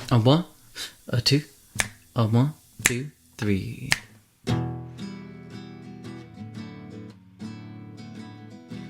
A one, a two, a one, two, three.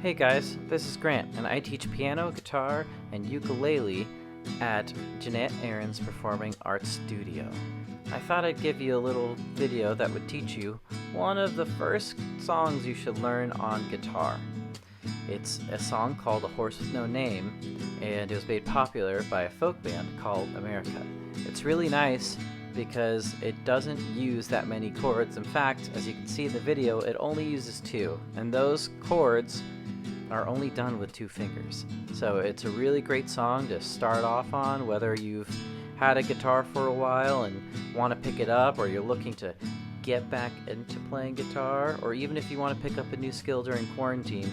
Hey guys, this is Grant, and I teach piano, guitar, and ukulele at Jeanette Aaron's Performing Arts Studio. I thought I'd give you a little video that would teach you one of the first songs you should learn on guitar. It's a song called A Horse with No Name, and it was made popular by a folk band called America. It's really nice because it doesn't use that many chords. In fact, as you can see in the video, it only uses two, and those chords are only done with 2 fingers. So it's a really great song to start off on, whether you've had a guitar for a while and want to pick it up, or you're looking to get back into playing guitar, or even if you want to pick up a new skill during quarantine.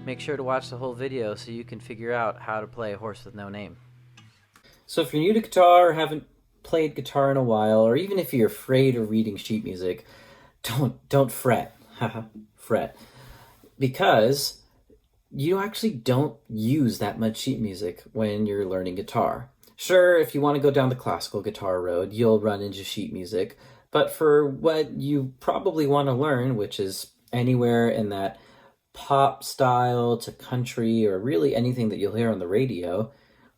Make sure to watch the whole video so you can figure out how to play A Horse with No Name. So if you're new to guitar or haven't played guitar in a while, or even if you're afraid of reading sheet music, don't fret. Fret. Because you actually don't use that much sheet music when you're learning guitar. Sure, if you want to go down the classical guitar road, you'll run into sheet music, but for what you probably want to learn, which is anywhere in that pop style to country, or really anything that you'll hear on the radio,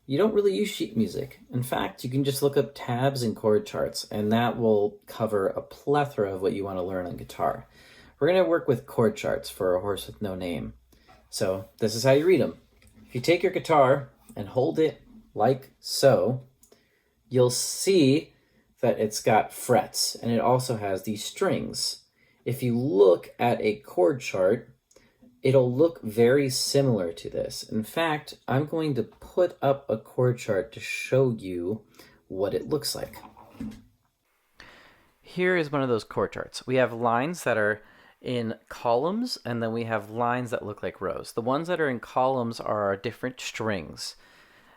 you don't really use sheet music. In fact, you can just look up tabs and chord charts, and that will cover a plethora of what you want to learn on guitar. We're going to work with chord charts for A Horse with No Name. So this is how you read them. If you take your guitar and hold it like so, you'll see that it's got frets, and it also has these strings. If you look at a chord chart, it'll look very similar to this. In fact, I'm going to put up a chord chart to show you what it looks like. Here is one of those chord charts. We have lines that are in columns, and then we have lines that look like rows. The ones that are in columns are our different strings.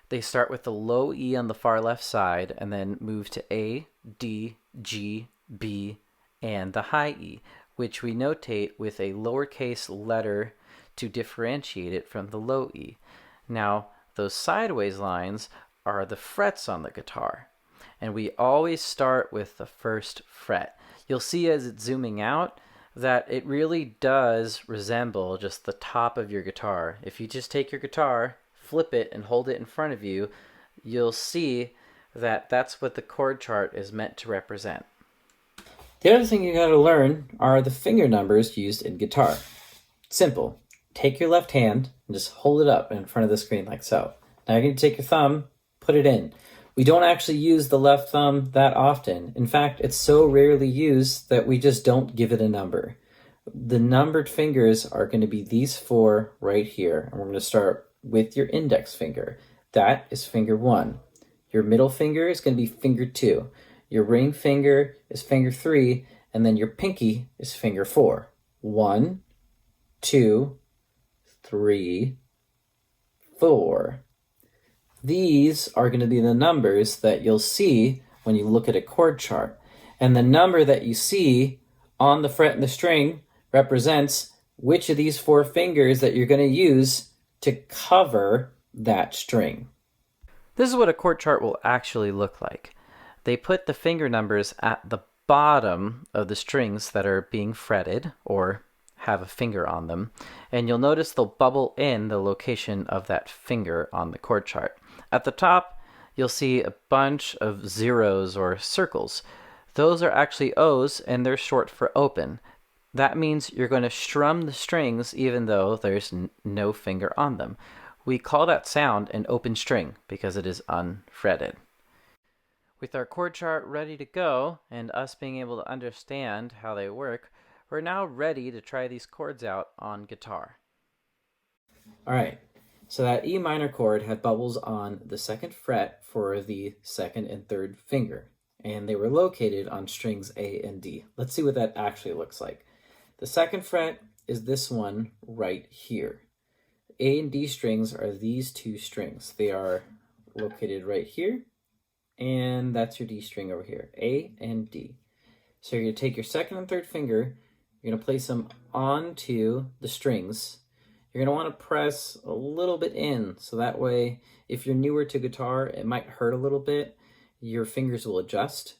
They start with the low E on the far left side and then move to A, D, G, B, and the high E, which we notate with a lowercase letter to differentiate it from the low E. Now, those sideways lines are the frets on the guitar, and we always start with the first fret. You'll see as it's zooming out that it really does resemble just the top of your guitar. If you just take your guitar, flip it, and hold it in front of you, you'll see that that's what the chord chart is meant to represent. The other thing you got to learn are the finger numbers used in guitar. Simple. Take your left hand and just hold it up in front of the screen like so. Now you're going to take your thumb, put it in. We don't actually use the left thumb that often. In fact, it's so rarely used that we just don't give it a number. The numbered fingers are going to be these 4 right here. And we're going to start with your index finger. That is finger 1. Your middle finger is going to be finger 2. Your ring finger is finger 3. And then your pinky is finger 4. 1, 2, 3, 4. These are going to be the numbers that you'll see when you look at a chord chart. And the number that you see on the fret and the string represents which of these 4 fingers that you're going to use to cover that string. This is what a chord chart will actually look like. They put the finger numbers at the bottom of the strings that are being fretted or have a finger on them, and you'll notice they'll bubble in the location of that finger on the chord chart. At the top, you'll see a bunch of zeros or circles. Those are actually O's, and they're short for open. That means you're going to strum the strings even though there's no finger on them. We call that sound an open string because it is unfretted. With our chord chart ready to go, and us being able to understand how they work, we're now ready to try these chords out on guitar. All right, so that E minor chord had bubbles on the 2nd fret for the 2nd and 3rd finger, and they were located on strings A and D. Let's see what that actually looks like. The 2nd fret is this one right here. A and D strings are these 2 strings. They are located right here, and that's your D string over here, A and D. So you're going to take your 2nd and 3rd finger, you're going to place them onto the strings. You're going to want to press a little bit in, so that way, if you're newer to guitar, it might hurt a little bit. your fingers will adjust,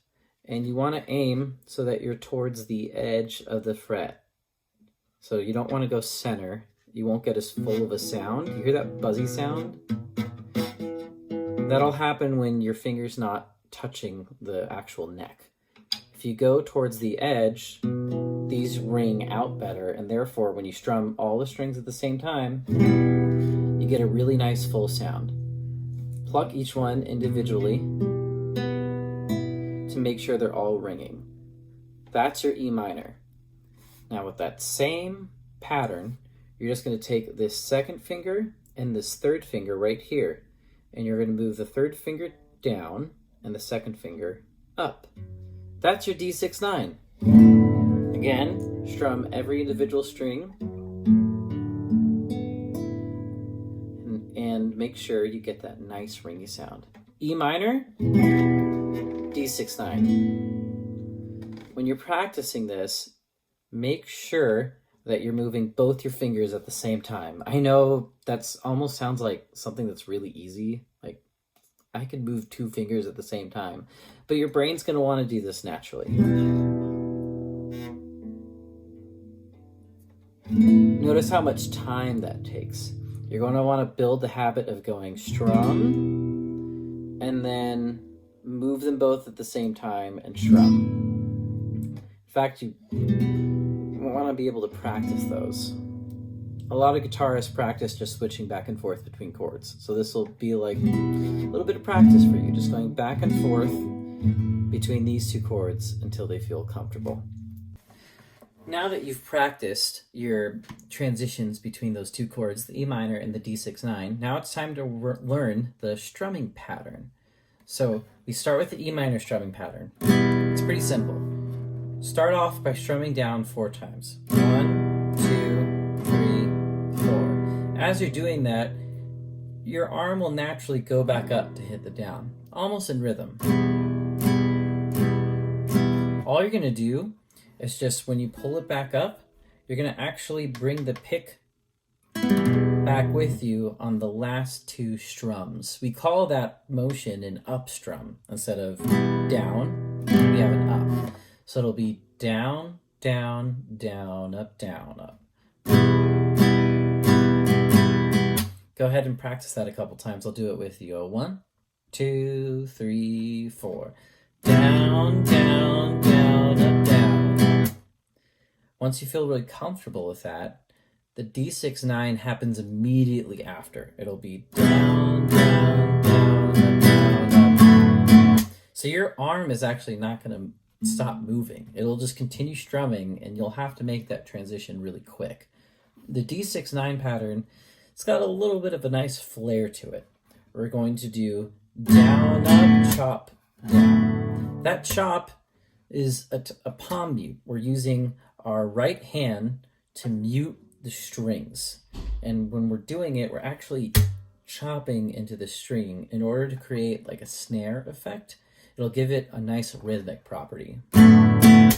and you want to aim so that you're towards the edge of the fret. So you don't want to go center. You won't get as full of a sound. You hear that buzzy sound? That'll happen when your finger's not touching the actual neck. If you go towards the edge, these ring out better, and therefore when you strum all the strings at the same time, you get a really nice full sound. Pluck each one individually to make sure they're all ringing. That's your E minor. Now with that same pattern, you're just going to take this second finger and this third finger right here, and you're going to move the third finger down and the second finger up. That's your D6-9. Again, strum every individual string and make sure you get that nice ringy sound. E minor, D6-9. When you're practicing this, make sure that you're moving both your fingers at the same time. I know that's almost sounds like something that's really easy. Like, I could move two fingers at the same time, but your brain's going to want to do this naturally. Notice how much time that takes. You're going to want to build the habit of going strum and then move them both at the same time and strum. In fact, you want to be able to practice those. A lot of guitarists practice just switching back and forth between chords. So this will be like a little bit of practice for you, just going back and forth between these two chords until they feel comfortable. Now that you've practiced your transitions between those two chords, the E minor and the D6-9, now it's time to learn the strumming pattern. So we start with the E minor strumming pattern. It's pretty simple. Start off by strumming down 4 times. 1, 2, 3, 4. As you're doing that, your arm will naturally go back up to hit the down, almost in rhythm. All you're going to do is just when you pull it back up, you're going to actually bring the pick back with you on the last 2 strums. We call that motion an up strum. Instead of down, we have an up. So it'll be down, down, down, up, up. Go ahead and practice that a couple times. I'll do it with you. 1, 2, 3, 4. Down, down, down, up, down. Once you feel really comfortable with that, the D6-9 happens immediately after. It'll be down, down, down, up, down, up. So your arm is actually not going to stop moving. It'll just continue strumming, and you'll have to make that transition really quick. The D6-9 pattern, it's got a little bit of a nice flair to it. We're going to do down, up, chop, down. That chop is a palm mute. We're using our right hand to mute the strings. And when we're doing it, we're actually chopping into the string in order to create like a snare effect. It'll give it a nice rhythmic property. And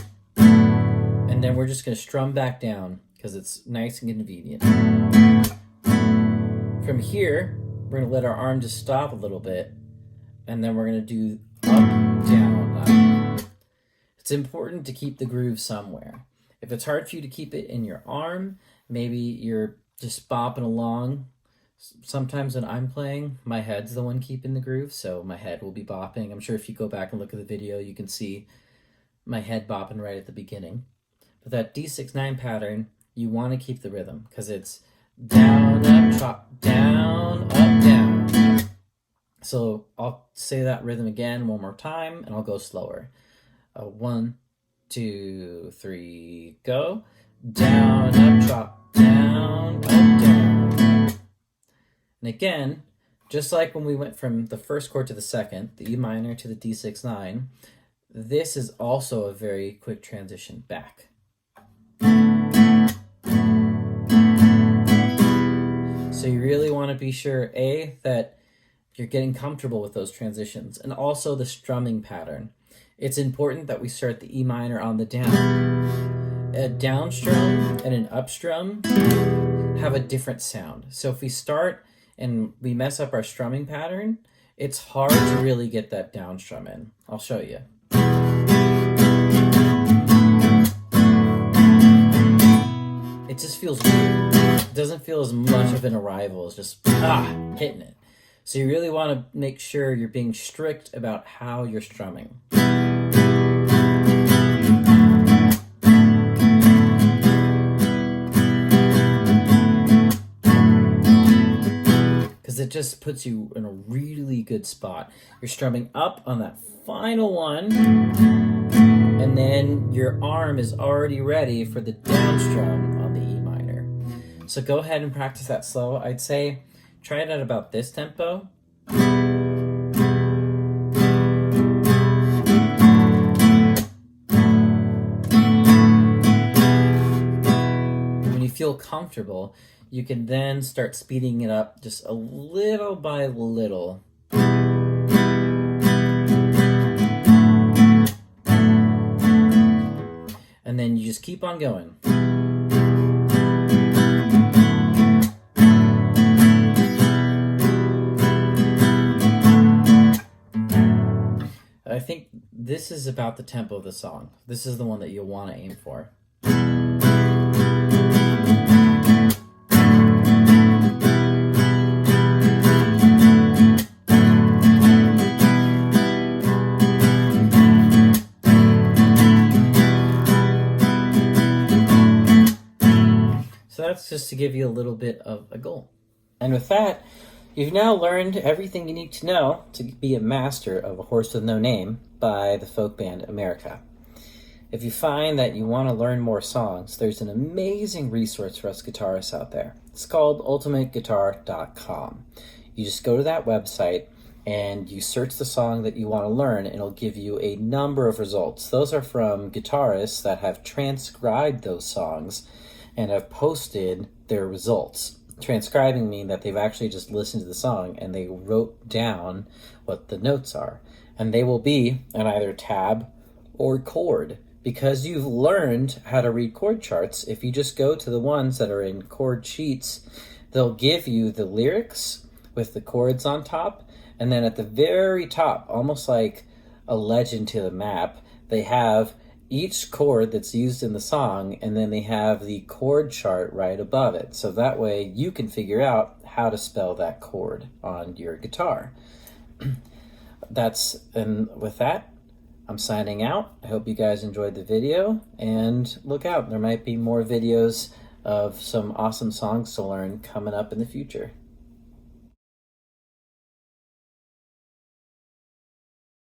then we're just going to strum back down because it's nice and convenient. From here, we're going to let our arm just stop a little bit, and then we're going to do up, down, up. It's important to keep the groove somewhere. If it's hard for you to keep it in your arm, maybe you're just bopping along. Sometimes when I'm playing, my head's the one keeping the groove, so my head will be bopping. I'm sure if you go back and look at the video, you can see my head bopping right at the beginning. But that D6-9 pattern, you want to keep the rhythm, because it's down, up, chop, down, up, down. So I'll say that rhythm again one more time, and I'll go slower. 1, 2, 3, go. Down, up, chop, down, up, down. And again, just like when we went from the first chord to the second, the E minor to the D6-9, this is also a very quick transition back. So you really want to be sure, A, that you're getting comfortable with those transitions, and also the strumming pattern. It's important that we start the E minor on the down. A down strum and an up strum have a different sound. So if we start and we mess up our strumming pattern, It's hard to really get that down strum in. I'll show you. It just feels weird. It doesn't feel as much of an arrival as just hitting it. So you really want to make sure you're being strict about how you're strumming. Because it just puts you in a really good spot. You're strumming up on that final one, and then your arm is already ready for the down strum on the E minor. So go ahead and practice that slow. I'd say try it at about this tempo. When you feel comfortable, you can then start speeding it up just a little by little. And then you just keep on going. I think this is about the tempo of the song. This is the one that you'll want to aim for. So that's just to give you a little bit of a goal. And with that, you've now learned everything you need to know to be a master of A Horse with No Name by the folk band America. If you find that you want to learn more songs, there's an amazing resource for us guitarists out there. It's called ultimateguitar.com. You just go to that website and you search the song that you want to learn, and it'll give you a number of results. Those are from guitarists that have transcribed those songs and have posted their results. Transcribing means that they've actually just listened to the song and they wrote down what the notes are. And they will be on either tab or chord. Because you've learned how to read chord charts, if you just go to the ones that are in chord sheets, they'll give you the lyrics with the chords on top. And then at the very top, almost like a legend to the map, they have each chord that's used in the song, and then they have the chord chart right above it. So that way you can figure out how to spell that chord on your guitar. And with that, I'm signing out. I hope you guys enjoyed the video, and look out, there might be more videos of some awesome songs to learn coming up in the future.